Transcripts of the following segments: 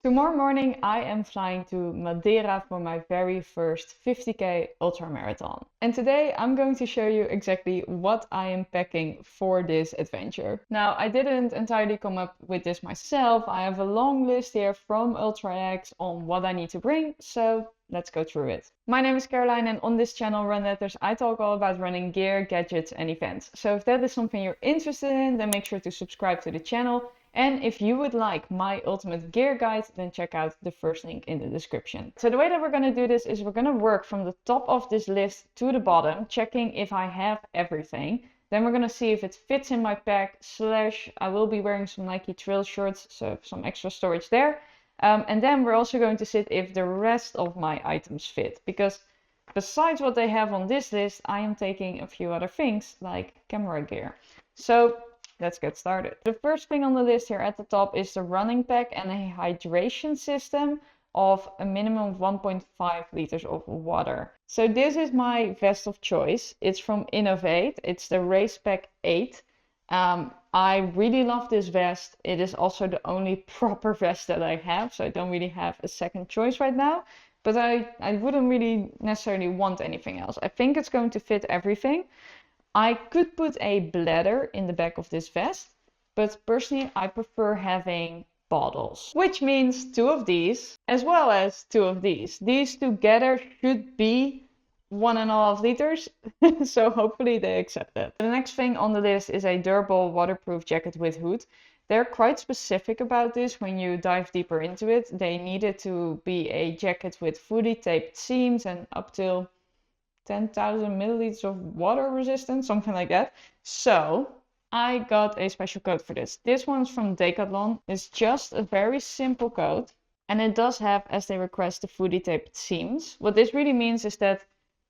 Tomorrow morning, I am flying to Madeira for my very first 50k ultra marathon. And today I'm going to show you exactly what I am packing for this adventure. Now, I didn't entirely come up with this myself. I have a long list here from UltraX on what I need to bring, so let's go through it. My name is Caroline, and on this channel, Run Letters, I talk all about running gear, gadgets, and events. So if that is something you're interested in, then make sure to subscribe to the channel. And if you would like my ultimate gear guide, then check out the first link in the description. So the way that we're going to do this is we're going to work from the top of this list to the bottom, checking if I have everything. Then we're going to see if it fits in my pack, / I will be wearing some Nike trail shorts, so some extra storage there. And then we're also going to see if the rest of my items fit, because besides what they have on this list, I am taking a few other things like camera gear. So let's get started. The first thing on the list here at the top is the running pack and a hydration system of a minimum of 1.5 liters of water. So this is my vest of choice. It's from Innovate. It's the Race Pack 8. I really love this vest. It is also the only proper vest that I have, so I don't really have a second choice right now. But I wouldn't really necessarily want anything else. I think it's going to fit everything. I could put a bladder in the back of this vest, but personally I prefer having bottles, which means 2 of these as well as 2 of these. These together should be 1.5 liters, so hopefully they accept that. The next thing on the list is a durable waterproof jacket with hood. They're quite specific about this when you dive deeper into it. They need it to be a jacket with fully taped seams and up till 10,000 milliliters of water resistance, something like that. So I got a special coat for this. This one's from Decathlon. It's just a very simple coat, and it does have, as they request, the fully taped seams. What this really means is that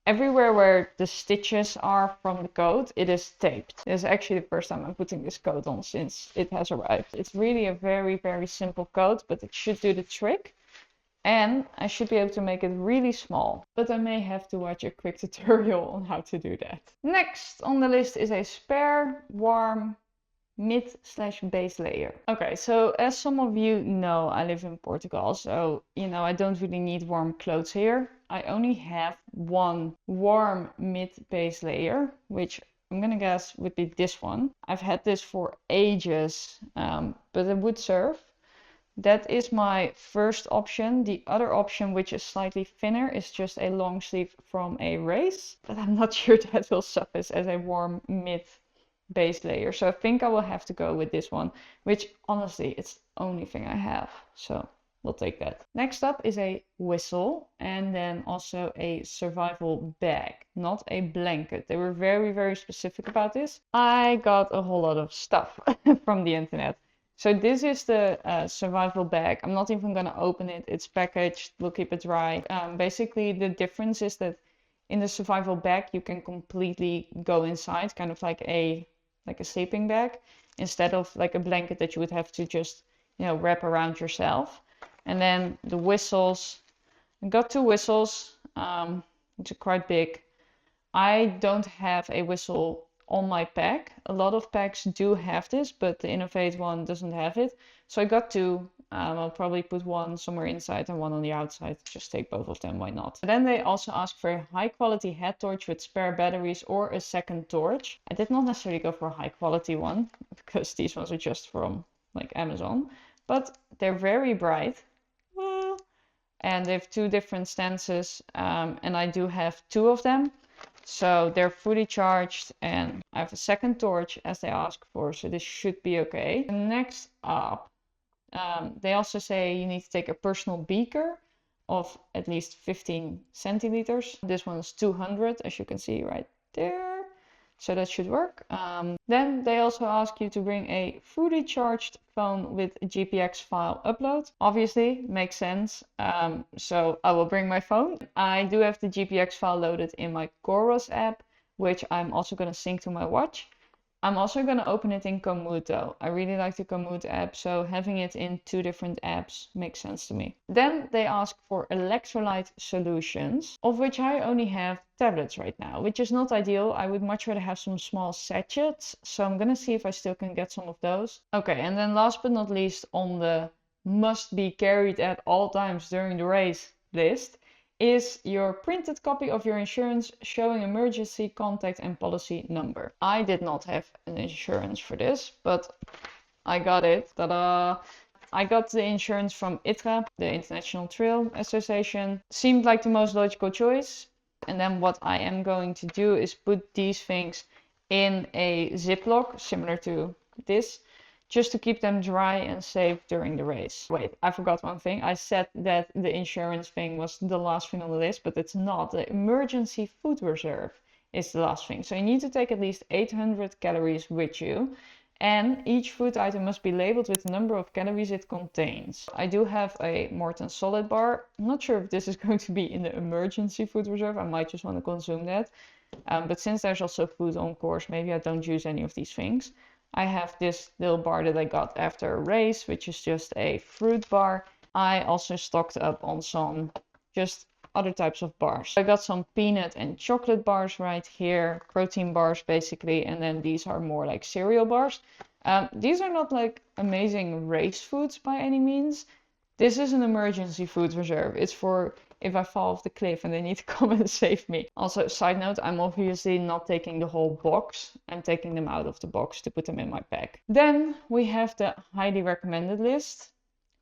everywhere where the stitches are from the coat, it is taped. This is actually the first time I'm putting this coat on since it has arrived. It's really a very, very simple coat, but it should do the trick. And I should be able to make it really small, but I may have to watch a quick tutorial on how to do that. Next on the list is a spare warm mid/base layer. Okay, so as some of you know, I live in Portugal, so I don't really need warm clothes here. I only have one warm mid-base layer, which I'm gonna guess would be this one. I've had this for ages, but it would serve. That is my first option. The other option, which is slightly thinner, is just a long sleeve from a race, but I'm not sure that will suffice as a warm mid base layer. So I think I will have to go with this one, which honestly, it's the only thing I have. So we'll take that. Next up is a whistle and then also a survival bag, not a blanket. They were very, very specific about this. I got a whole lot of stuff from the internet. So this is the survival bag. I'm not even gonna open it. It's packaged, we'll keep it dry. Basically the difference is that in the survival bag, you can completely go inside, kind of like a sleeping bag, instead of like a blanket that you would have to just, wrap around yourself. And then the whistles, I got 2 whistles, which are quite big. I don't have a whistle on my pack. A lot of packs do have this, but the Innovate one doesn't have it. So I got 2. I'll probably put one somewhere inside and one on the outside. Just take both of them, why not? Then they also ask for a high quality head torch with spare batteries or a second torch. I did not necessarily go for a high quality one because these ones are just from like Amazon, but they're very bright. Well, and they have 2 different stances, and I do have 2 of them. So they're fully charged and I have a second torch as they ask for, so this should be okay. Next up, they also say you need to take a personal beaker of at least 15 centiliters. This one is 200, as you can see right there. So that should work. Then they also ask you to bring a fully charged phone with a GPX file upload. Obviously, makes sense. So I will bring my phone. I do have the GPX file loaded in my Chorus app, which I'm also going to sync to my watch. I'm also going to open it in Komoot though. I really like the Komoot app, so having it in 2 different apps makes sense to me. Then they ask for electrolyte solutions, of which I only have tablets right now, which is not ideal. I would much rather have some small sachets, so I'm going to see if I still can get some of those. Okay, and then last but not least on the must be carried at all times during the race list is your printed copy of your insurance showing emergency contact and policy number. I did not have an insurance for this, but I got it. Ta-da! I got the insurance from ITRA, the International Trail Association. Seemed like the most logical choice. And then what I am going to do is put these things in a Ziploc, similar to this, just to keep them dry and safe during the race. Wait, I forgot one thing. I said that the insurance thing was the last thing on the list, but it's not. The emergency food reserve is the last thing. So you need to take at least 800 calories with you. And each food item must be labeled with the number of calories it contains. I do have a Morton solid bar. I'm not sure if this is going to be in the emergency food reserve. I might just want to consume that. But since there's also food on course, maybe I don't use any of these things. I have this little bar that I got after a race, which is just a fruit bar. I also stocked up on some just other types of bars. I got some peanut and chocolate bars right here, protein bars basically, and then these are more like cereal bars. These are not like amazing race foods by any means. This is an emergency food reserve. It's for if I fall off the cliff and they need to come and save me. Also, side note, I'm obviously not taking the whole box. I'm taking them out of the box to put them in my bag. Then we have the highly recommended list.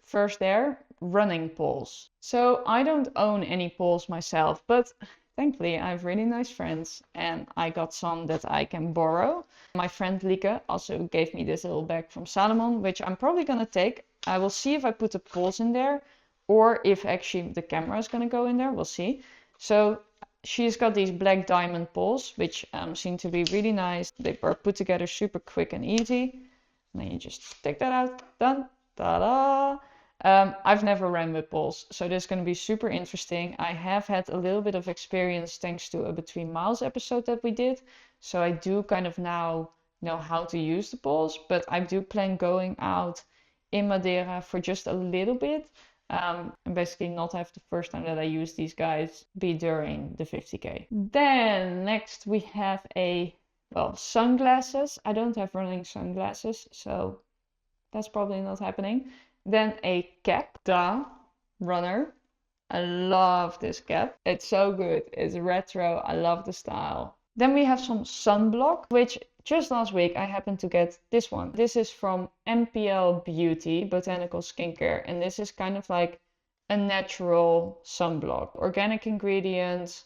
First there, running poles. So I don't own any poles myself, but thankfully I have really nice friends and I got some that I can borrow. My friend Lieke also gave me this little bag from Salomon, which I'm probably gonna take. I will see if I put the poles in there or if actually the camera is gonna go in there, we'll see. So she's got these black diamond poles, which seem to be really nice. They were put together super quick and easy. And then you just take that out, done, ta-da! I've never ran with poles, so this is going to be super interesting. I have had a little bit of experience thanks to a Between Miles episode that we did, so I do kind of now know how to use the poles, but I do plan going out in Madeira for just a little bit, and basically not have the first time that I use these guys be during the 50k. Then next we have sunglasses. I don't have running sunglasses, so that's probably not happening. Then a cap, the runner. I love this cap. It's so good. It's retro. I love the style. Then we have some sunblock, which just last week I happened to get this one. This is from MPL Beauty, Botanical Skincare. And this is kind of like a natural sunblock. Organic ingredients,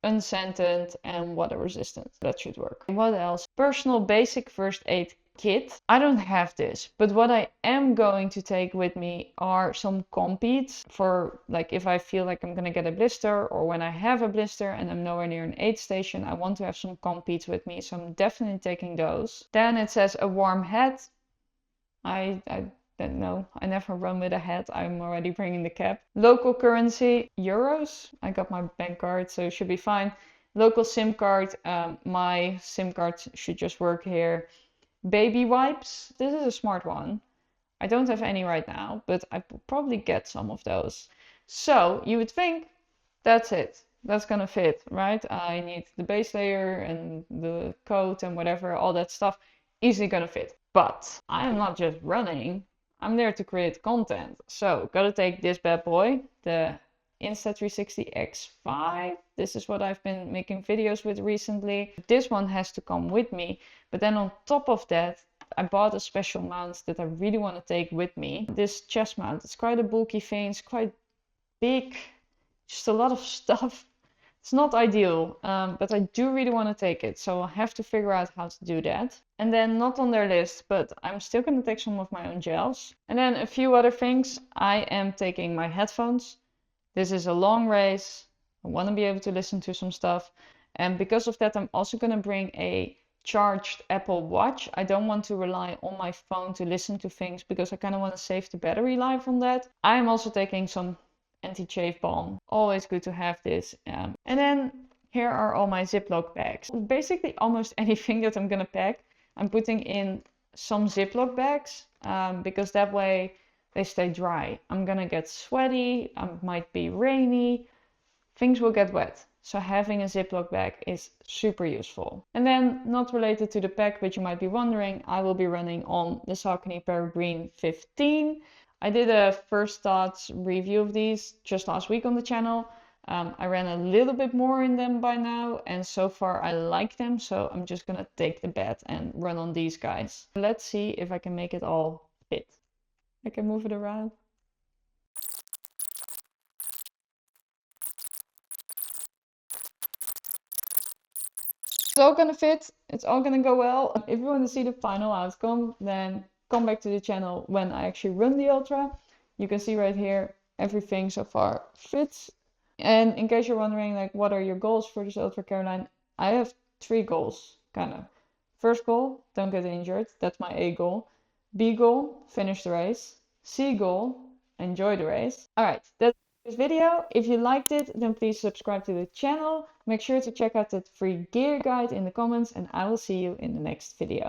unscented and water resistant. That should work. What else? Personal basic first aid kit. I don't have this, but what I am going to take with me are some competes for like if I feel like I'm gonna get a blister or when I have a blister and I'm nowhere near an aid station, I want to have some competes with me, so I'm definitely taking those. Then it says a warm hat. I don't know, I never run with a hat. I'm already bringing the cap. Local currency, euros. I got my bank card, so it should be fine. Local SIM card. My SIM card should just work here. Baby wipes. This is a smart one. I don't have any right now, but I will probably get some of those. So you would think that's it. That's gonna fit, right? I need the base layer and the coat and whatever, all that stuff. Easily gonna fit. But I am not just running. I'm there to create content. So gotta take this bad boy, the Insta360 X5. This is what I've been making videos with recently. This one has to come with me. But then on top of that, I bought a special mount that I really want to take with me. This chest mount, it's quite a bulky thing. It's quite big, just a lot of stuff. It's not ideal, but I do really want to take it. So I'll have to figure out how to do that. And then not on their list, but I'm still going to take some of my own gels. And then a few other things. I am taking my headphones. This is a long race. I want to be able to listen to some stuff. And because of that, I'm also going to bring a charged Apple Watch. I don't want to rely on my phone to listen to things because I kind of want to save the battery life on that. I am also taking some anti-chafe balm. Always good to have this. And then here are all my Ziploc bags. Basically almost anything that I'm going to pack, I'm putting in some Ziploc bags because that way they stay dry. I'm going to get sweaty. It might be rainy. Things will get wet. So having a Ziploc bag is super useful. And then not related to the pack, but you might be wondering, I will be running on the Saucony Peregrine 15. I did a first thoughts review of these just last week on the channel. I ran a little bit more in them by now, and so far I like them, so I'm just gonna take the bet and run on these guys. Let's see if I can make it all fit. I can move it around. It's all gonna fit, it's all gonna go well. If you want to see the final outcome, then come back to the channel when I actually run the Ultra. You can see right here, everything so far fits. And in case you're wondering, like, what are your goals for this Ultra, Caroline? I have 3 goals, kind of. First goal, don't get injured. That's my A goal. B goal, finish the race. C goal, enjoy the race. All right, that's this video. If you liked it, then please subscribe to the channel. Make sure to check out that free gear guide in the comments, and I will see you in the next video.